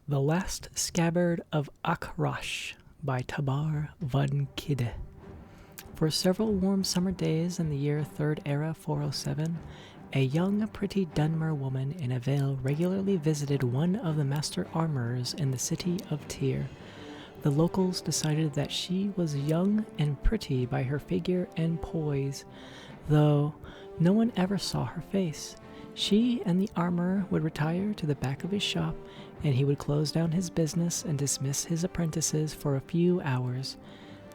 The Last Scabbard of Akrash by Tabar van Kide. For several warm summer days in the year 3rd Era 407, a young, pretty Dunmer woman in a veil regularly visited one of the master armorers in the city of Tyr. The locals decided that she was young and pretty by her figure and poise, though no one ever saw her face. She and the armorer would retire to the back of his shop, and he would close down his business and dismiss his apprentices for a few hours.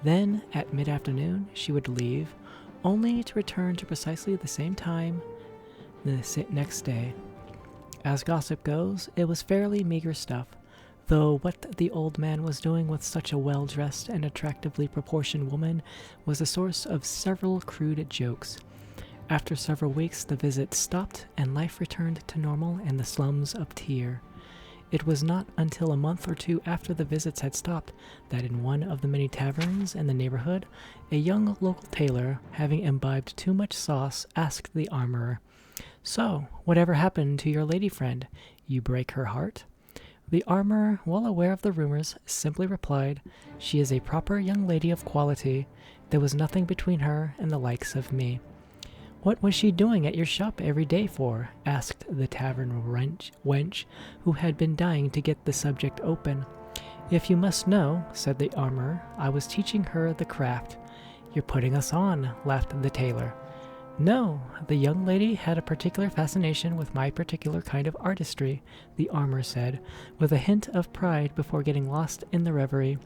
Then, at mid-afternoon, she would leave, only to return to precisely the same time the next day. As gossip goes, it was fairly meager stuff, though what the old man was doing with such a well-dressed and attractively proportioned woman was the source of several crude jokes. After several weeks, the visit stopped and life returned to normal in the slums of Tyr. It was not until a month or two after the visits had stopped that in one of the many taverns in the neighborhood, a young local tailor, having imbibed too much sauce, asked the armorer, "So, whatever happened to your lady friend? You break her heart?" The armorer, well aware of the rumors, simply replied, "She is a proper young lady of quality. There was nothing between her and the likes of me." "What was she doing at your shop every day for?" asked the tavern wench, who had been dying to get the subject open. "If you must know," said the armorer, "I was teaching her the craft." "You're putting us on," laughed the tailor. "No, the young lady had a particular fascination with my particular kind of artistry," the armorer said, with a hint of pride before getting lost in the reverie.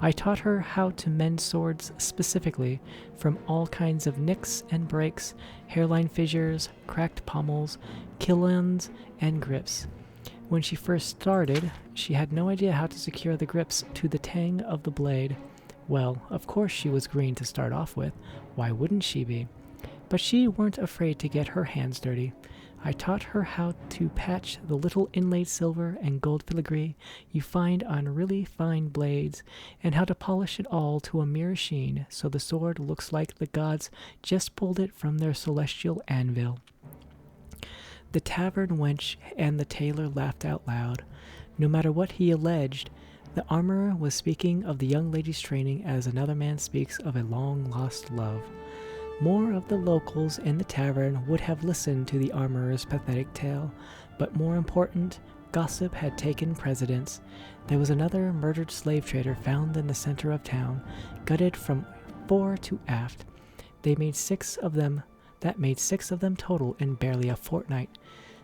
"I taught her how to mend swords specifically, from all kinds of nicks and breaks, hairline fissures, cracked pommels, quillons, and grips. When she first started, she had no idea how to secure the grips to the tang of the blade. Well, of course she was green to start off with. Why wouldn't she be? But she weren't afraid to get her hands dirty. I taught her how to patch the little inlaid silver and gold filigree you find on really fine blades, and how to polish it all to a mere sheen so the sword looks like the gods just pulled it from their celestial anvil." The tavern wench and the tailor laughed out loud. No matter what he alleged, the armorer was speaking of the young lady's training as another man speaks of a long-lost love. More of the locals in the tavern would have listened to the armorer's pathetic tale, but more important, gossip had taken precedence. There was another murdered slave trader found in the center of town, gutted from fore to aft. That made six of them total in barely a fortnight.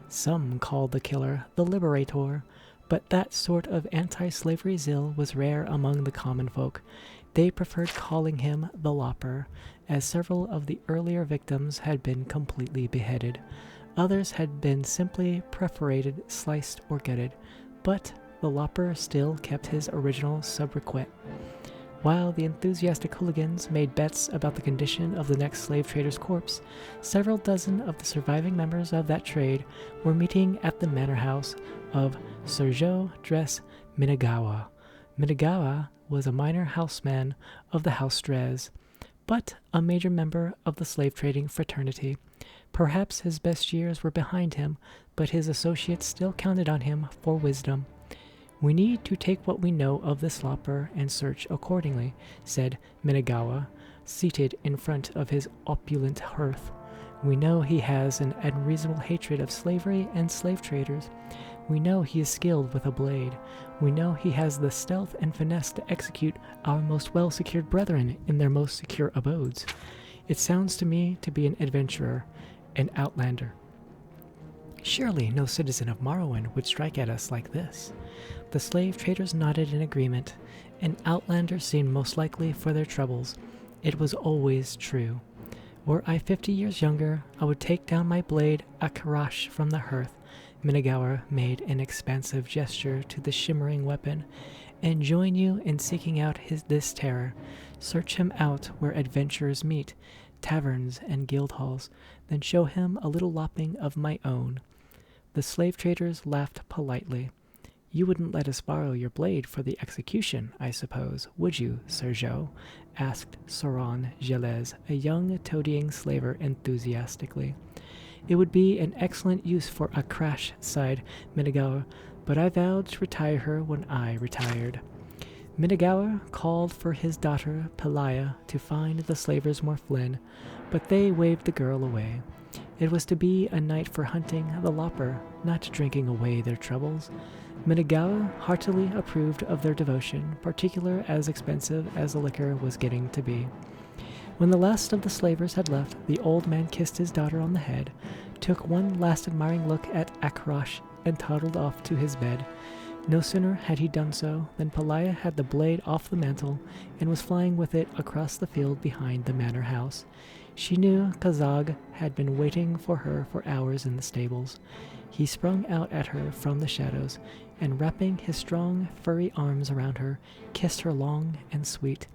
Some called the killer the Liberator, but that sort of anti-slavery zeal was rare among the common folk. They preferred calling him the Lopper, as several of the earlier victims had been completely beheaded. Others had been simply perforated, sliced, or gutted, but the Lopper still kept his original sobriquet. While the enthusiastic hooligans made bets about the condition of the next slave trader's corpse, several dozen of the surviving members of that trade were meeting at the manor house of Sergio Dres Minagawa. Minagawa was a minor houseman of the House Dres, but a major member of the slave-trading fraternity. Perhaps his best years were behind him, but his associates still counted on him for wisdom. "We need to take what we know of this Lopper and search accordingly," said Minagawa, seated in front of his opulent hearth. "We know he has an unreasonable hatred of slavery and slave traders. We know he is skilled with a blade. We know he has the stealth and finesse to execute our most well-secured brethren in their most secure abodes. It sounds to me to be an adventurer, an outlander. Surely no citizen of Morrowind would strike at us like this." The slave traders nodded in agreement. An outlander seemed most likely for their troubles. It was always true. "Were I 50 years younger, I would take down my blade Akrash from the hearth." Minagawa made an expansive gesture to the shimmering weapon, "and join you in seeking out this terror. Search him out where adventurers meet, taverns and guild halls, then show him a little lopping of my own." The slave traders laughed politely. "You wouldn't let us borrow your blade for the execution, I suppose, would you, Sergio?" asked Soran Gelez, a young toadying slaver, enthusiastically. "It would be an excellent use for Akrash," sighed Minagawa, but I vowed to retire her when I retired. Minigaur called for his daughter Pelaya to find the slavers Morflin, but they waved the girl away. It was to be a night for hunting the lopper, not drinking away their troubles. Minigaur heartily approved of their devotion, particular as expensive as the liquor was getting to be. When the last of the slavers had left, the old man kissed his daughter on the head, took one last admiring look at Akrash, and toddled off to his bed. No sooner had he done so than Pelaya had the blade off the mantle and was flying with it across the field behind the manor house. She knew Kazag had been waiting for her for hours in the stables. He sprung out at her from the shadows, and wrapping his strong, furry arms around her, kissed her long and sweet.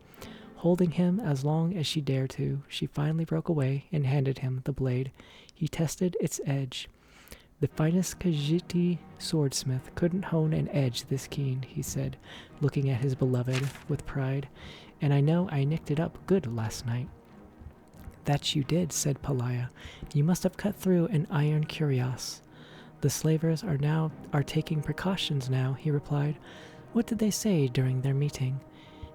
Holding him as long as she dared to, she finally broke away and handed him the blade. He tested its edge. The finest Khajiiti swordsmith couldn't hone an edge this keen, he said, looking at his beloved with pride, and I know I nicked it up good last night. That you did, said Pelaya. You must have cut through an iron cuirass. The slavers are taking precautions now, he replied. What did they say during their meeting?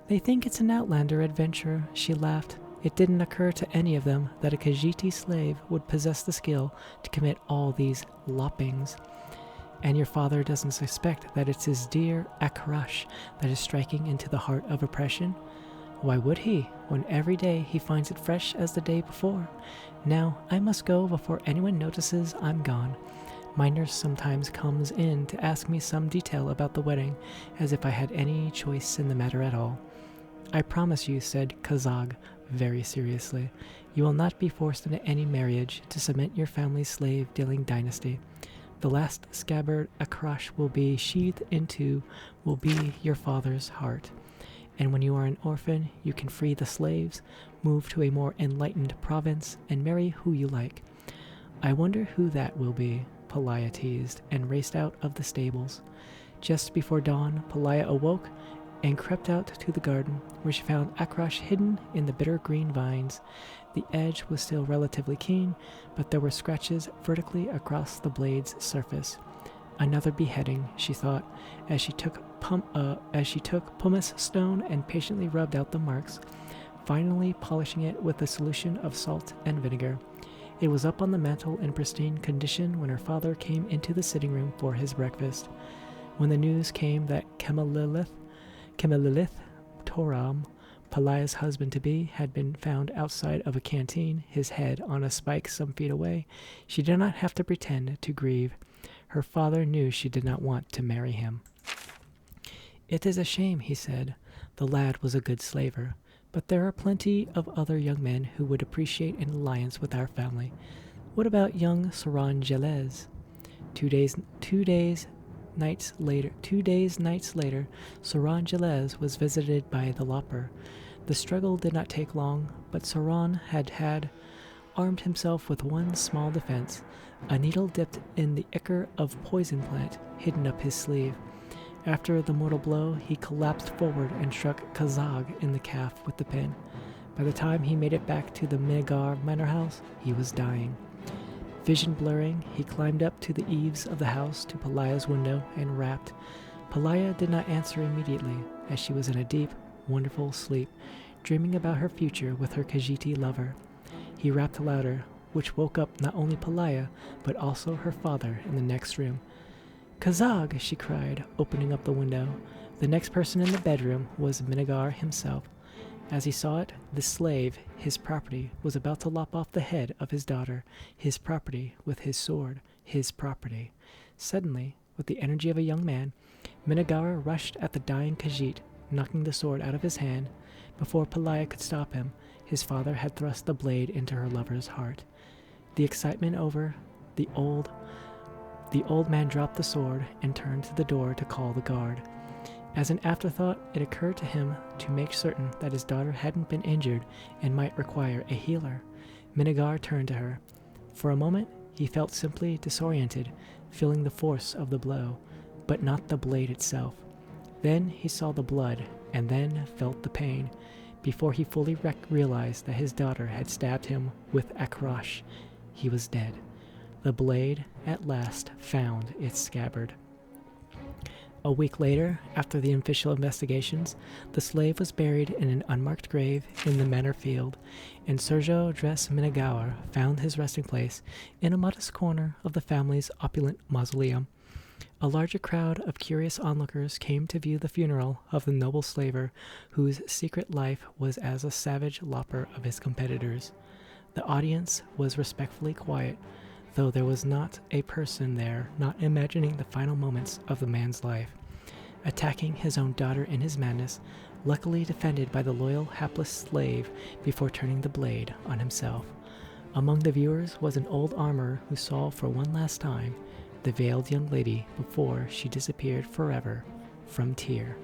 They think it's an outlander adventure, she laughed. It didn't occur to any of them that a Khajiiti slave would possess the skill to commit all these loppings. And your father doesn't suspect that it's his dear Akrash that is striking into the heart of oppression? Why would he, when every day he finds it fresh as the day before? Now, I must go before anyone notices I'm gone. My nurse sometimes comes in to ask me some detail about the wedding, as if I had any choice in the matter at all. I promise you, said Kazag very seriously, you will not be forced into any marriage to cement your family's slave-dealing dynasty. The last scabbard Akrash will be sheathed into will be your father's heart. And when you are an orphan, you can free the slaves, move to a more enlightened province, and marry who you like. I wonder who that will be, Pelaya teased, and raced out of the stables. Just before dawn, Pelaya awoke and crept out to the garden, where she found Akrash hidden in the bitter green vines. The edge was still relatively keen, but there were scratches vertically across the blade's surface. Another beheading, she thought, as she took pumice stone and patiently rubbed out the marks, finally polishing it with a solution of salt and vinegar. It was up on the mantel in pristine condition when her father came into the sitting room for his breakfast. When the news came that Kemalilith Toram, Pelaya's husband-to-be, had been found outside of a canteen, his head on a spike some feet away, she did not have to pretend to grieve. Her father knew she did not want to marry him. It is a shame, he said. The lad was a good slaver, but there are plenty of other young men who would appreciate an alliance with our family. What about young Saran Jelez? 2 days, nights later, Saran Jelez was visited by the lopper. The struggle did not take long, but Saran had armed himself with one small defense, a needle dipped in the ichor of poison plant hidden up his sleeve. After the mortal blow, he collapsed forward and struck Kazag in the calf with the pin. By the time he made it back to the Minigar manor house, he was dying. Vision blurring, he climbed up to the eaves of the house to Pelaya's window and rapped. Pelaya did not answer immediately, as she was in a deep, wonderful sleep, dreaming about her future with her Khajiiti lover. He rapped louder, which woke up not only Pelaya, but also her father in the next room. Kazag, she cried, opening up the window. The next person in the bedroom was Minigar himself. As he saw it, the slave, his property, was about to lop off the head of his daughter, his property, with his sword, his property. Suddenly, with the energy of a young man, Minigar rushed at the dying Khajiit, knocking the sword out of his hand. Before Pelaya could stop him, his father had thrust the blade into her lover's heart. The excitement over, the old man dropped the sword and turned to the door to call the guard. As an afterthought, it occurred to him to make certain that his daughter hadn't been injured and might require a healer. Minigar turned to her. For a moment, he felt simply disoriented, feeling the force of the blow, but not the blade itself. Then he saw the blood, and then felt the pain, before he fully realized that his daughter had stabbed him with Akrash. He was dead. The blade, at last, found its scabbard. A week later, after the official investigations, the slave was buried in an unmarked grave in the manor field, and Sergio Dres Minagawa found his resting place in a modest corner of the family's opulent mausoleum. A larger crowd of curious onlookers came to view the funeral of the noble slaver whose secret life was as a savage lopper of his competitors. The audience was respectfully quiet, though there was not a person there not imagining the final moments of the man's life, attacking his own daughter in his madness, luckily defended by the loyal, hapless slave before turning the blade on himself. Among the viewers was an old armorer who saw for one last time the veiled young lady before she disappeared forever from Tyr.